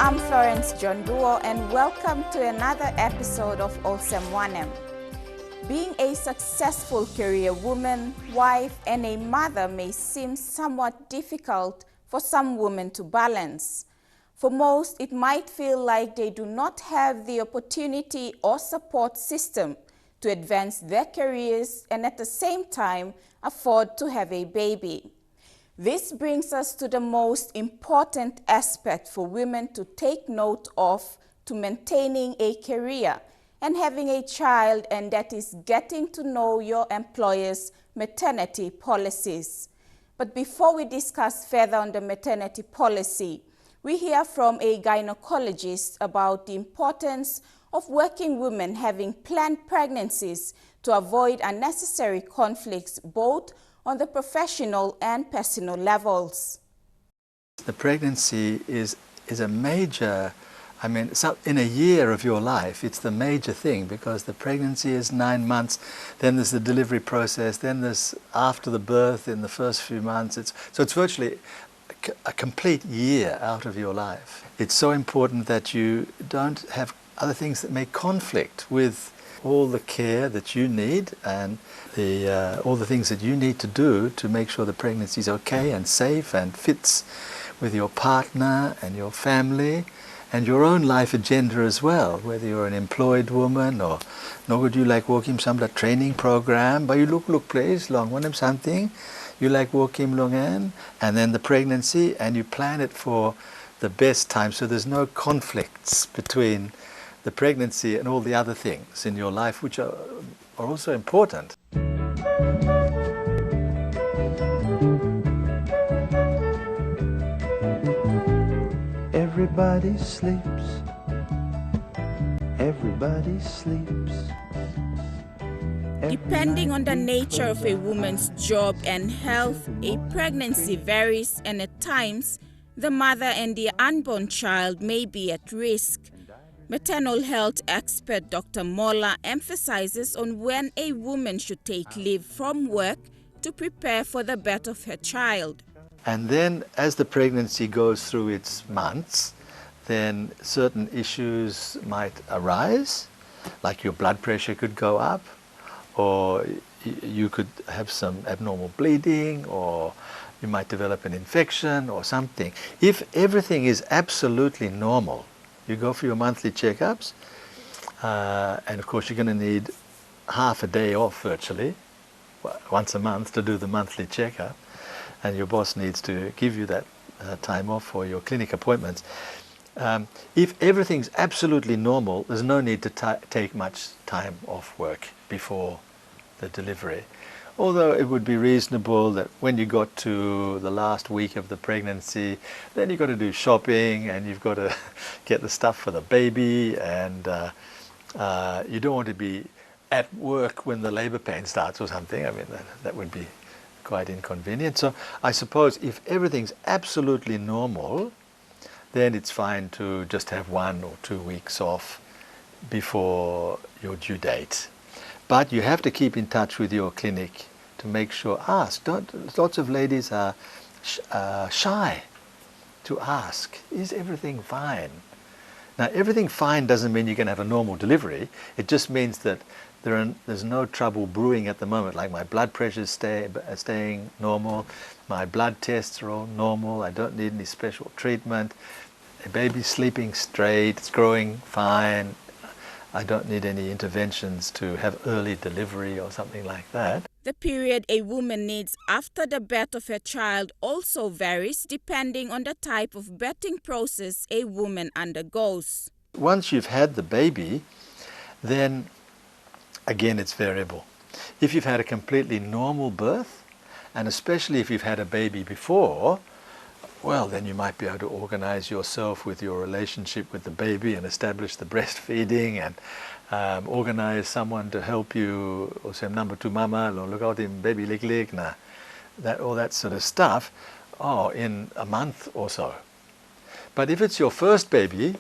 I'm Florence John Duo, and welcome to another episode of Olsem Wanem. Being a successful career woman, wife, and a mother may seem somewhat difficult for some women to balance. For most, it might feel like they do not have the opportunity or support system to advance their careers and at the same time afford to have a baby. This brings us to the most important aspect for women to take note of to maintaining a career and having a child, and that is getting to know your employer's maternity policies. But before we discuss further on the maternity policy, we hear from a gynecologist about the importance of working women having planned pregnancies to avoid unnecessary conflicts both on the professional and personal levels. The pregnancy is a major, so in a year of your life, it's the major thing, because the pregnancy is 9 months, then there's the delivery process, then there's after the birth in the first few months. So it's virtually a complete year out of your life. It's so important that you don't have other things that may conflict with all the care that you need and all the things that you need to do to make sure the pregnancy is okay and safe and fits with your partner and your family and your own life agenda as well, whether you're an employed woman or would you like working some training program, but you look please, long one something, you like working longan, and then the pregnancy, and you plan it for the best time so there's no conflicts between the pregnancy and all the other things in your life, which are also important. Everybody sleeps. Everybody sleeps. Depending on the nature of a woman's job and health, a pregnancy varies, and at times, the mother and the unborn child may be at risk. Maternal health expert Dr. Mola emphasizes on when a woman should take leave from work to prepare for the birth of her child. And then as the pregnancy goes through its months, then certain issues might arise, like your blood pressure could go up, or you could have some abnormal bleeding, or you might develop an infection or something. If everything is absolutely normal, you go for your monthly checkups, and of course you're going to need half a day off virtually, once a month, to do the monthly checkup, and your boss needs to give you that time off for your clinic appointments. If everything's absolutely normal, there's no need to take much time off work before the delivery. Although it would be reasonable that when you got to the last week of the pregnancy, then you've got to do shopping and you've got to get the stuff for the baby, and you don't want to be at work when the labor pain starts or something. That would be quite inconvenient. So I suppose if everything's absolutely normal, then it's fine to just have 1 or 2 weeks off before your due date. But you have to keep in touch with your clinic to make sure. Lots of ladies are shy to ask, is everything fine? Now, everything fine doesn't mean you're going to have a normal delivery. It just means that there's no trouble brewing at the moment, like my blood pressure is staying normal, my blood tests are all normal, I don't need any special treatment, the baby's sleeping straight, it's growing fine, I don't need any interventions to have early delivery or something like that. The period a woman needs after the birth of her child also varies depending on the type of birthing process a woman undergoes. Once you've had the baby, then again it's variable. If you've had a completely normal birth, and especially if you've had a baby before, well, then you might be able to organize yourself with your relationship with the baby and establish the breastfeeding and organize someone to help you, or say number 2 mama, look out in baby lik na, all that sort of stuff, in a month or so. But if it's your first baby,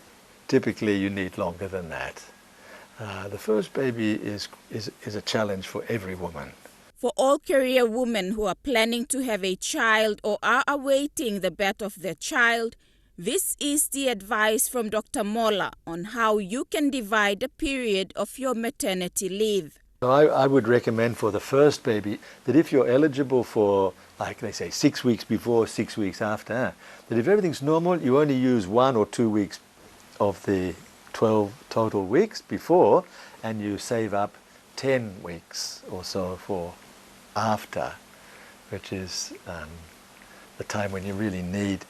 typically you need longer than that. The first baby is a challenge for every woman. For all career women who are planning to have a child or are awaiting the birth of their child, This is the advice from Dr. Mola on how you can divide the period of your maternity leave. So I would recommend for the first baby that if you're eligible for, like they say, 6 weeks before, 6 weeks after, that if everything's normal, you only use 1 or 2 weeks of the 12 total weeks before, and you save up 10 weeks or so for after, which is the time when you really need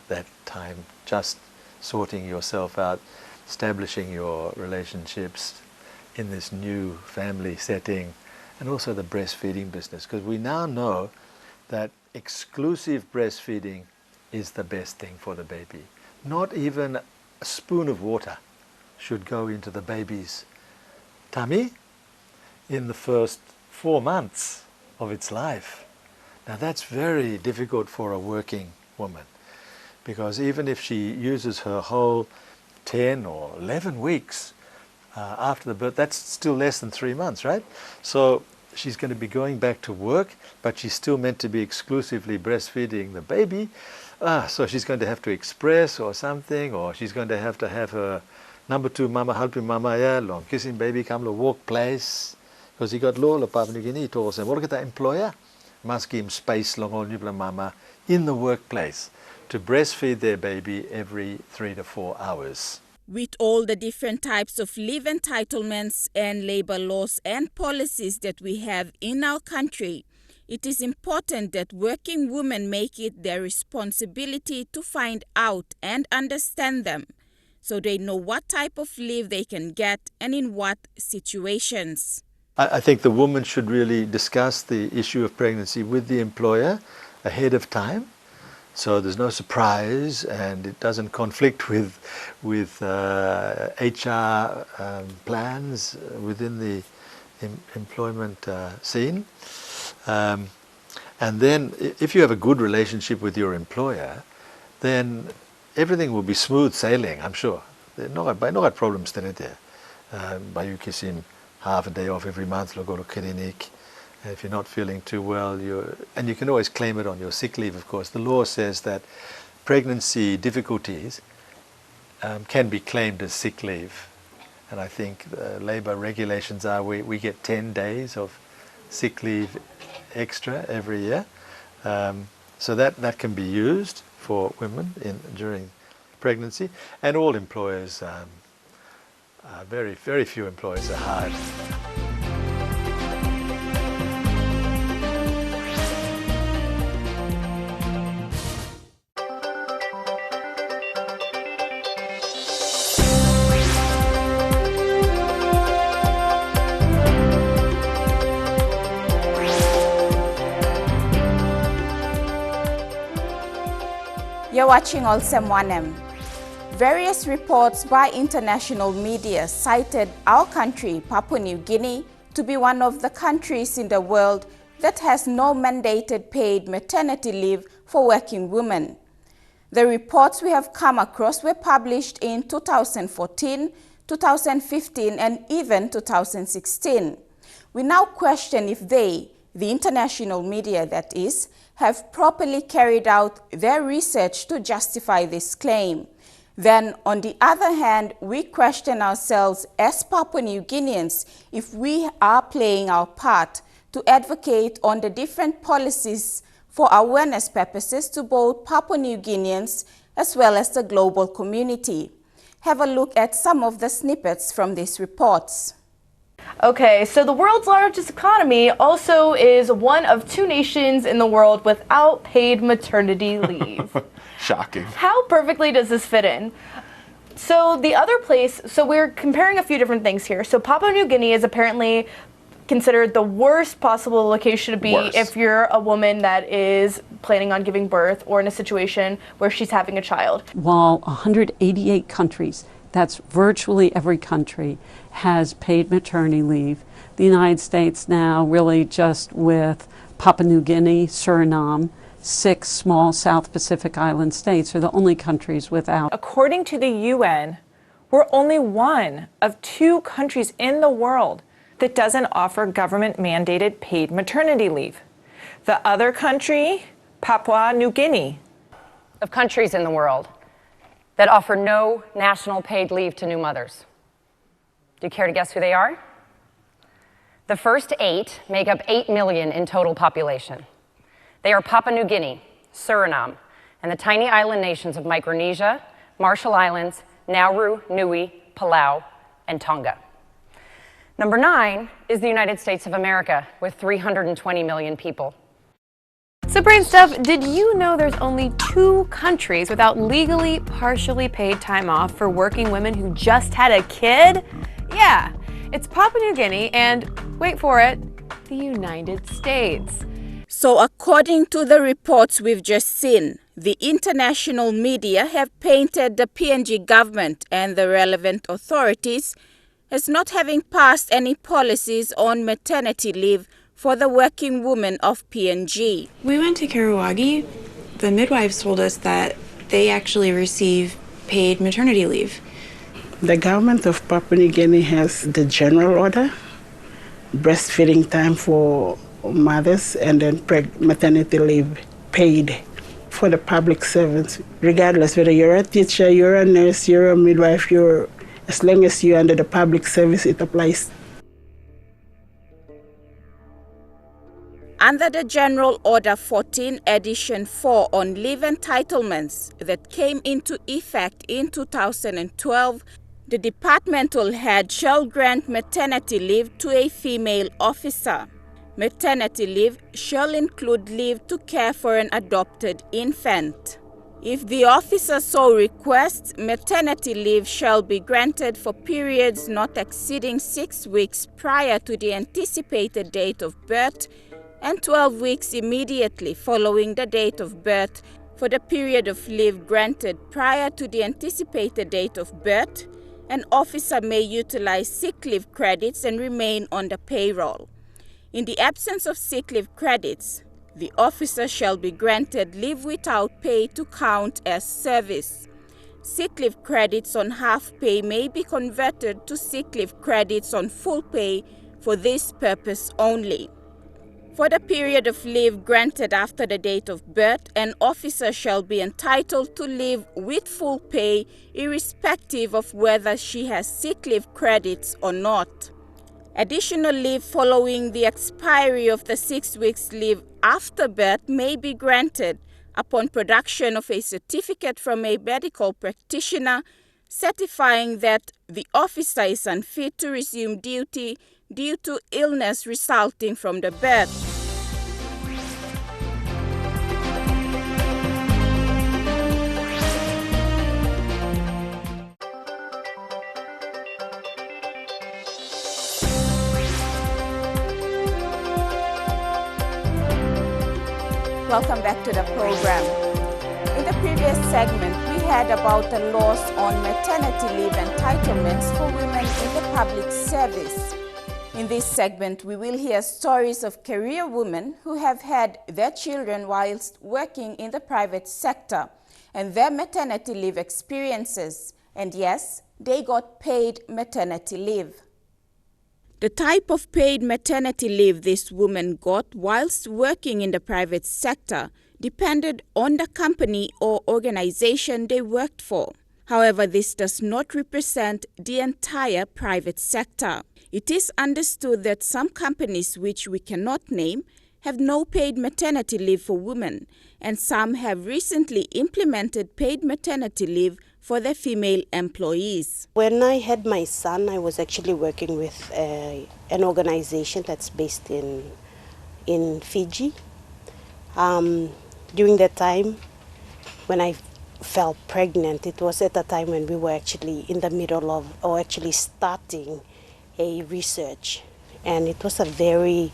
that time, just sorting yourself out, establishing your relationships in this new family setting, and also the breastfeeding business, because we now know that exclusive breastfeeding is the best thing for the baby. Not even a spoon of water should go into the baby's tummy in the first 4 months of its life. Now that's very difficult for a working woman, because even if she uses her whole 10 or 11 weeks after the birth, that's still less than 3 months, right? So she's going to be going back to work, but she's still meant to be exclusively breastfeeding the baby. So she's going to have to express or something, or she's going to have her number 2 mama, helping mama, yeah, long kissing baby, come to workplace. Because he got law of Papua New Guinea told him, what at the employer? Must give him space long old nubla mama in the workplace to breastfeed their baby every 3 to 4 hours. With all the different types of leave entitlements and labor laws and policies that we have in our country, it is important that working women make it their responsibility to find out and understand them, so they know what type of leave they can get and in what situations. I think the woman should really discuss the issue of pregnancy with the employer ahead of time, so there's no surprise and it doesn't conflict with HR plans within the employment scene. And then if you have a good relationship with your employer, then everything will be smooth sailing, I'm sure. No problems there. By kissing half a day off every month, go to clinic. And if you're not feeling too well, and you can always claim it on your sick leave, of course. The law says that pregnancy difficulties can be claimed as sick leave. And I think labour regulations are we get 10 days of sick leave extra every year. So that can be used for women during pregnancy. And all employers, very, very few employers are hard. You're watching Olsem Wanem. Various reports by international media cited our country, Papua New Guinea, to be one of the countries in the world that has no mandated paid maternity leave for working women. The reports we have come across were published in 2014, 2015, and even 2016. We now question if they, the international media that is, have properly carried out their research to justify this claim. Then, on the other hand, we question ourselves as Papua New Guineans if we are playing our part to advocate on the different policies for awareness purposes to both Papua New Guineans as well as the global community. Have a look at some of the snippets from these reports. Okay, so the world's largest economy also is one of 2 nations in the world without paid maternity leave. Shocking. How perfectly does this fit in? So the other place, so we're comparing a few different things here. So Papua New Guinea is apparently considered the worst possible location to be if you're a woman that is planning on giving birth or in a situation where she's having a child. While 188 countries, that's virtually every country, has paid maternity leave. The United States now really just with Papua New Guinea, Suriname, 6 small South Pacific island states are the only countries without. According to the UN, we're only one of 2 countries in the world that doesn't offer government-mandated paid maternity leave. The other country, Papua New Guinea. Of countries in the world, that offer no national paid leave to new mothers. Do you care to guess who they are? The first 8 make up 8 million in total population. They are Papua New Guinea, Suriname, and the tiny island nations of Micronesia, Marshall Islands, Nauru, Niue, Palau, and Tonga. Number 9 is the United States of America with 320 million people. So Brain Stuff, did you know there's only 2 countries without legally partially paid time off for working women who just had a kid? Yeah, it's Papua New Guinea and, wait for it, the United States. So according to the reports we've just seen, the international media have painted the PNG government and the relevant authorities as not having passed any policies on maternity leave for the working women of PNG. We went to Karawagi. The midwives told us that they actually receive paid maternity leave. The government of Papua New Guinea has the General Order, breastfeeding time for mothers, and then maternity leave paid for the public servants, regardless whether you're a teacher, you're a nurse, you're a midwife, as long as you're under the public service, it applies. Under the General Order 14 Edition 4 on Leave Entitlements that came into effect in 2012, the departmental head shall grant maternity leave to a female officer. Maternity leave shall include leave to care for an adopted infant. If the officer so requests, maternity leave shall be granted for periods not exceeding 6 weeks prior to the anticipated date of birth and 12 weeks immediately following the date of birth for the period of leave granted prior to the anticipated date of birth. An officer may utilize sick leave credits and remain on the payroll. In the absence of sick leave credits, the officer shall be granted leave without pay to count as service. Sick leave credits on half pay may be converted to sick leave credits on full pay for this purpose only. For the period of leave granted after the date of birth, an officer shall be entitled to leave with full pay irrespective of whether she has sick leave credits or not. Additional leave following the expiry of the 6 weeks leave after birth may be granted upon production of a certificate from a medical practitioner certifying that the officer is unfit to resume duty due to illness resulting from the birth. Welcome back to the program. In the previous segment, we heard about the laws on maternity leave entitlements for women in the public service. In this segment, we will hear stories of career women who have had their children whilst working in the private sector and their maternity leave experiences. And yes, they got paid maternity leave. The type of paid maternity leave this woman got whilst working in the private sector depended on the company or organization they worked for. However, this does not represent the entire private sector. It is understood that some companies, which we cannot name, have no paid maternity leave for women, and some have recently implemented paid maternity leave for their female employees. When I had my son, I was actually working with an organization that's based in Fiji. During that time, when I fell pregnant, it was at a time when we were actually in the middle of, or actually starting a research. And it was a very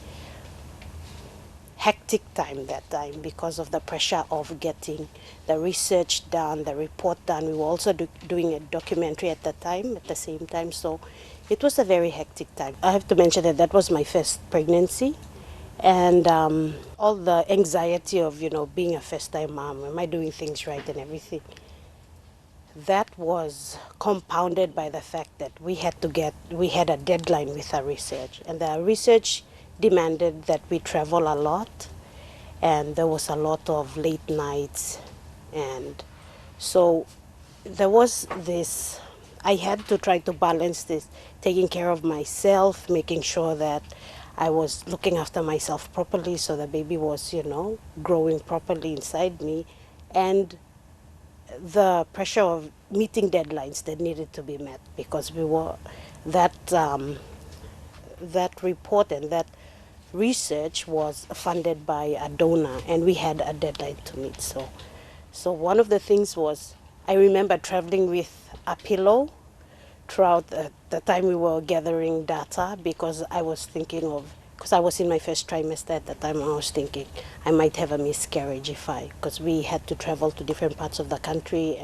hectic time that time because of the pressure of getting the research done, the report done. We were also doing a documentary at the same time. So it was a very hectic time. I have to mention that that was my first pregnancy. And all the anxiety of, being a first-time mom, am I doing things right and everything? That was compounded by the fact that we had a deadline with our research. And the research demanded that we travel a lot. And there was a lot of late nights. And so there was this, I had to try to balance this, taking care of myself, making sure that I was looking after myself properly so the baby was, growing properly inside me, and the pressure of meeting deadlines that needed to be met, because we were that report and that research was funded by a donor, and we had a deadline to meet. So one of the things was, I remember traveling with a pillow throughout the time we were gathering data, because I was thinking of, because I was in my first trimester at the time, I was thinking I might have a miscarriage because we had to travel to different parts of the country,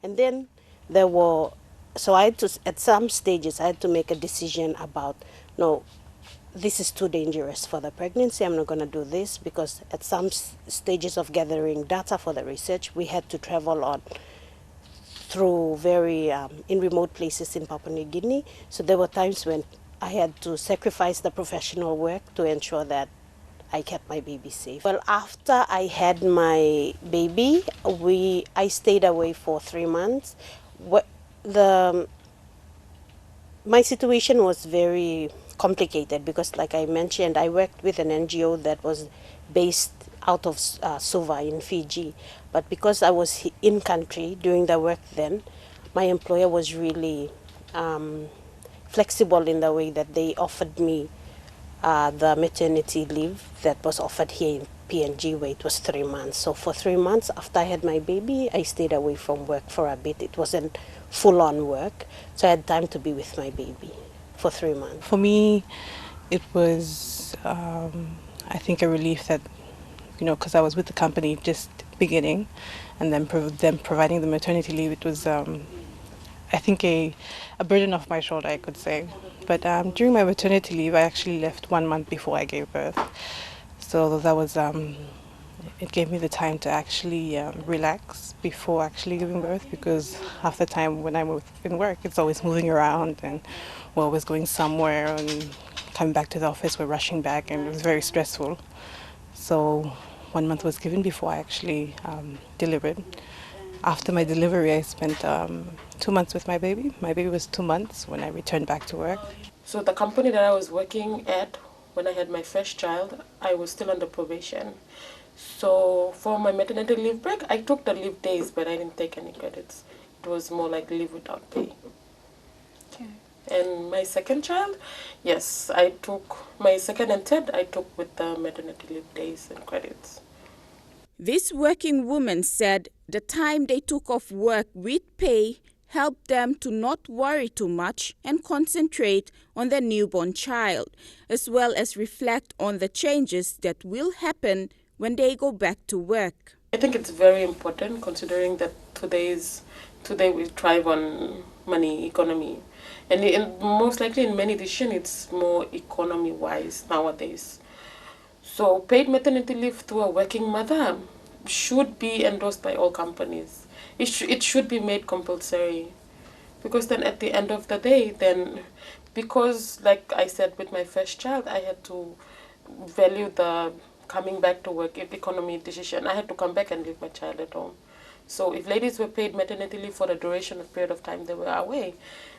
and then there were, so I had to, at some stages, I had to make a decision about, no, this is too dangerous for the pregnancy, I'm not going to do this, because at some stages of gathering data for the research, we had to travel on through very, in remote places in Papua New Guinea. So there were times when I had to sacrifice the professional work to ensure that I kept my baby safe. Well, after I had my baby, I stayed away for 3 months. My situation was very complicated because, like I mentioned, I worked with an NGO that was based out of Suva in Fiji. But because I was in country doing the work then, my employer was really flexible in the way that they offered me the maternity leave that was offered here in PNG, where it was 3 months. So for 3 months after I had my baby, I stayed away from work for a bit. It wasn't full-on work, so I had time to be with my baby for 3 months. For me, it was, I think, a relief that, because I was with the company just beginning, and then them providing the maternity leave, it was, I think, a burden off my shoulder, I could say. But during my maternity leave, I actually left 1 month before I gave birth. So that was, it gave me the time to actually relax before actually giving birth, because half the time when I'm in work, it's always moving around and we're always going somewhere, and coming back to the office, we're rushing back, and it was very stressful. So 1 month was given before I actually delivered. After my delivery, I spent 2 months with my baby. My baby was 2 months when I returned back to work. So the company that I was working at when I had my first child, I was still under probation. So for my maternity leave break, I took the leave days, but I didn't take any credits. It was more like leave without pay. Okay. And my second child, yes, I took my second and third, I took with the maternity leave days and credits. This working woman said the time they took off work with pay helped them to not worry too much and concentrate on their newborn child, as well as reflect on the changes that will happen when they go back to work. I think it's very important, considering that today we thrive on money, economy. And most likely in many decisions, it's more economy-wise nowadays. So paid maternity leave to a working mother should be endorsed by all companies. It should be made compulsory, because then at the end of the day, because like I said with my first child, I had to value the coming back to work economy decision. I had to come back and leave my child at home. So if ladies were paid maternity leave for the duration of period of time they were away,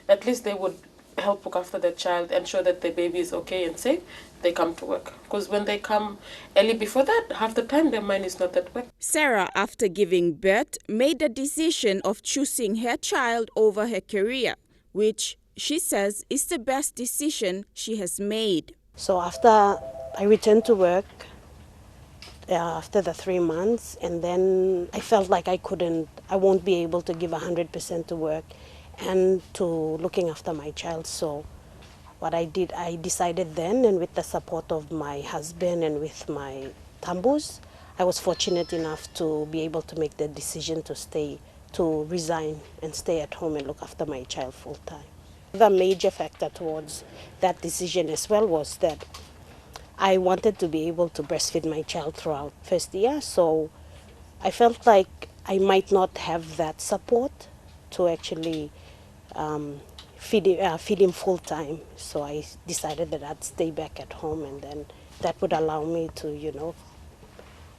at least they would help look after their child, ensure that the baby is okay and safe, they come to work. Because when they come early before that, half the time their mind is not at work. Sarah, after giving birth, made the decision of choosing her child over her career, which she says is the best decision she has made. So after I returned to work, after the 3 months, and then I felt like I won't be able to give 100% to work and to looking after my child. So what I did, I decided then, and with the support of my husband and with my tambus, I was fortunate enough to be able to make the decision to resign and stay at home and look after my child full time. The major factor towards that decision as well was that I wanted to be able to breastfeed my child throughout first year, so I felt like I might not have that support to actually feed him full time. So I decided that I'd stay back at home, and then that would allow me to,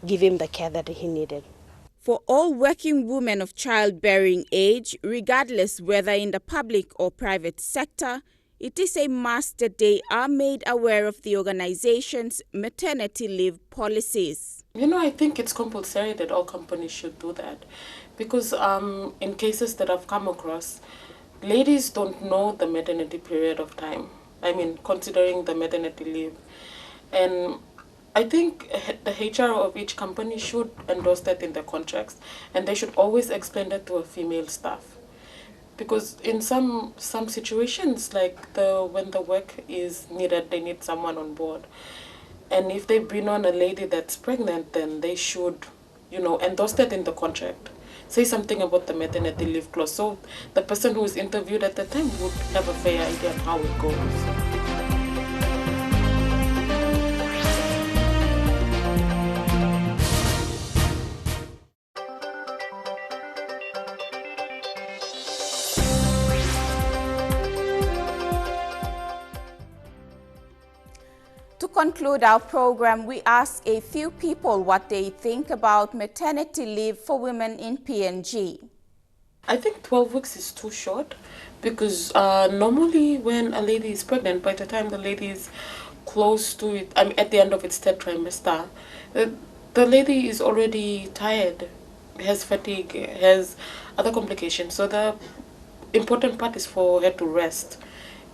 give him the care that he needed. For all working women of childbearing age, regardless whether in the public or private sector, it is a must that they are made aware of the organization's maternity leave policies. I think it's compulsory that all companies should do that because in cases that I've come across, ladies don't know the maternity period of time. Considering the maternity leave. And I think the HR of each company should endorse that in their contracts, and they should always explain that to a female staff. Because in some situations, like when the work is needed, they need someone on board. And if they bring on a lady that's pregnant, then they should, endorse that in the contract. Say something about the maternity leave clause, so the person who is interviewed at the time would have a fair idea of how it goes. To conclude our program, we asked a few people what they think about maternity leave for women in PNG. I think 12 weeks is too short because normally when a lady is pregnant, by the time the lady is close to it, at the end of its third trimester, the lady is already tired, has fatigue, has other complications. So the important part is for her to rest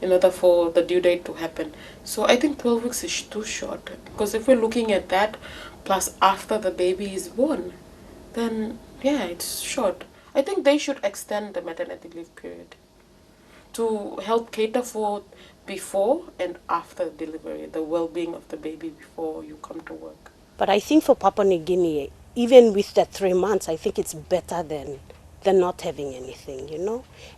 in order for the due date to happen. So I think 12 weeks is too short because if we're looking at that plus after the baby is born, then yeah, it's short. I think they should extend the maternity leave period to help cater for before and after delivery, the well-being of the baby before you come to work. But I think for Papua New Guinea, even with that 3 months, I think it's better than not having anything,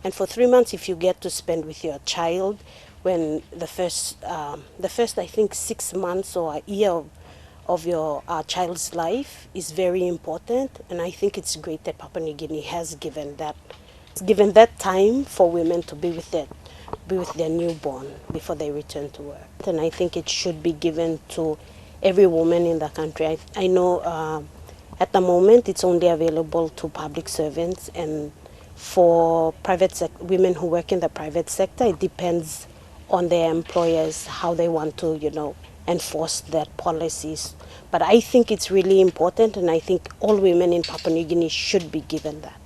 And for 3 months, if you get to spend with your child, when the first I think 6 months or a year of your child's life is very important, and I think it's great that Papua New Guinea has given that time for women to be with their newborn before they return to work. And I think it should be given to every woman in the country. I know at the moment it's only available to public servants, and for women who work in the private sector, it depends on their employers how they want to, enforce their policies. But I think it's really important, and I think all women in Papua New Guinea should be given that.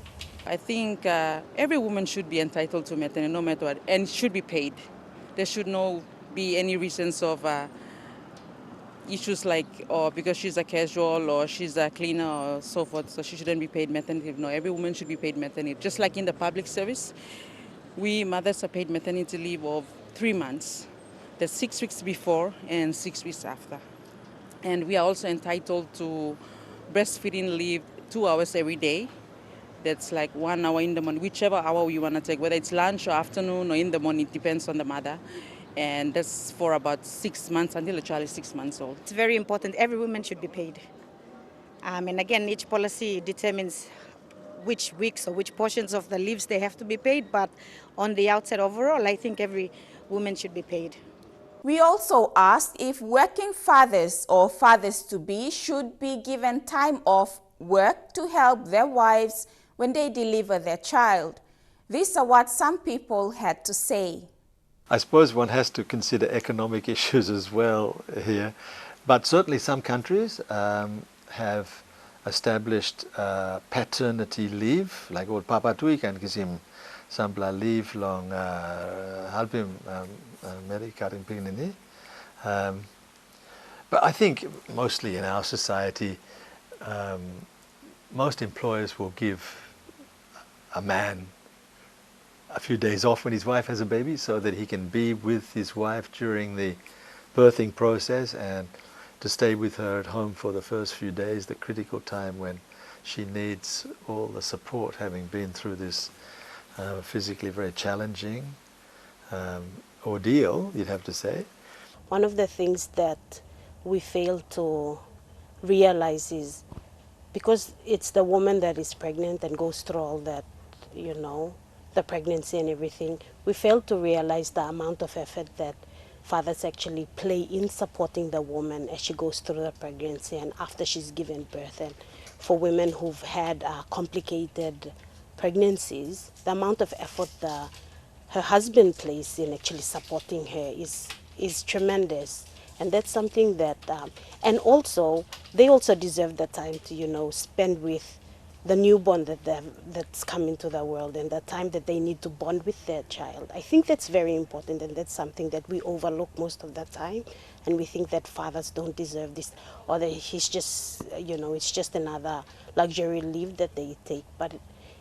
I think every woman should be entitled to maternity, no matter what, and should be paid. There should not be any reasons of issues like, because she's a casual or she's a cleaner or so forth, so she shouldn't be paid maternity. No, every woman should be paid maternity. Just like in the public service, we mothers are paid maternity leave of 3 months. That's 6 weeks before and 6 weeks after. And we are also entitled to breastfeeding leave 2 hours every day. That's like 1 hour in the morning, whichever hour we want to take, whether it's lunch or afternoon or in the morning, it depends on the mother. And that's for about 6 months, until the child is 6 months old. It's very important. Every woman should be paid. And again, each policy determines which weeks or which portions of the leaves they have to be paid. But on the outset, overall, I think every woman should be paid. We also asked if working fathers or fathers-to-be should be given time off work to help their wives when they deliver their child. These are what some people had to say. I suppose one has to consider economic issues as well here, but certainly some countries have established paternity leave, like old Papa Tui kan kisim sampla leave long halpim America in Pinini. But I think mostly in our society, most employers will give a man a few days off when his wife has a baby so that he can be with his wife during the birthing process and to stay with her at home for the first few days, the critical time when she needs all the support, having been through this physically very challenging ordeal, you'd have to say. One of the things that we fail to realize is because it's the woman that is pregnant and goes through all that, the pregnancy and everything, we fail to realize the amount of effort that fathers actually play in supporting the woman as she goes through the pregnancy and after she's given birth. And for women who've had complicated pregnancies, the amount of effort her husband plays in actually supporting her is tremendous. And that's something that, and also, they also deserve the time to, spend with the newborn that's come into the world, and the time that they need to bond with their child. I think that's very important, and that's something that we overlook most of the time, and we think that fathers don't deserve this, or that he's just, it's just another luxury leave that they take. But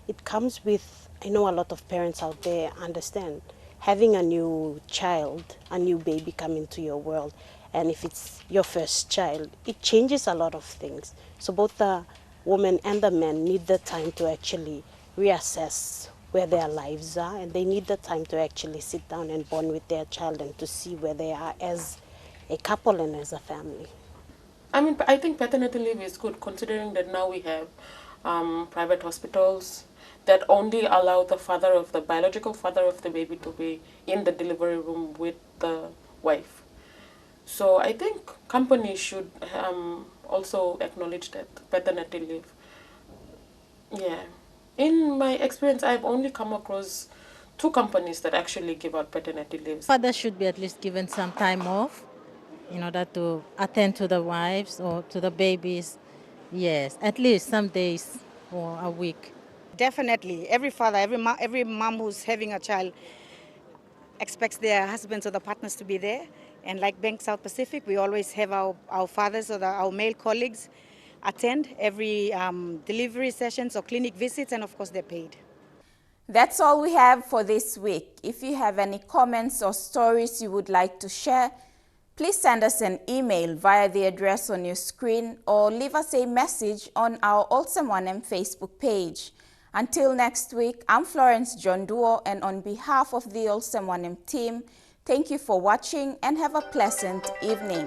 it comes with, I know a lot of parents out there understand, having a new child, a new baby come into your world, and if it's your first child, it changes a lot of things. So both the woman and the man need the time to actually reassess where their lives are, and they need the time to actually sit down and bond with their child and to see where they are as a couple and as a family. I mean, I think paternity leave is good, considering that now we have private hospitals that only allow the biological father of the baby to be in the delivery room with the wife. So I think companies should also acknowledge that paternity leave. Yeah. In my experience, I've only come across 2 companies that actually give out paternity leaves. Fathers should be at least given some time off in order to attend to the wives or to the babies. Yes, at least some days or a week. Definitely. Every father, every mom who's having a child expects their husbands or the partners to be there. And like Bank South Pacific, we always have our fathers or our male colleagues attend every delivery sessions or clinic visits, and of course they're paid. That's all we have for this week. If you have any comments or stories you would like to share, please send us an email via the address on your screen or leave us a message on our Olsem Wanem Facebook page. Until next week, I'm Florence John Duo, and on behalf of the Olsem Wanem team, thank you for watching and have a pleasant evening.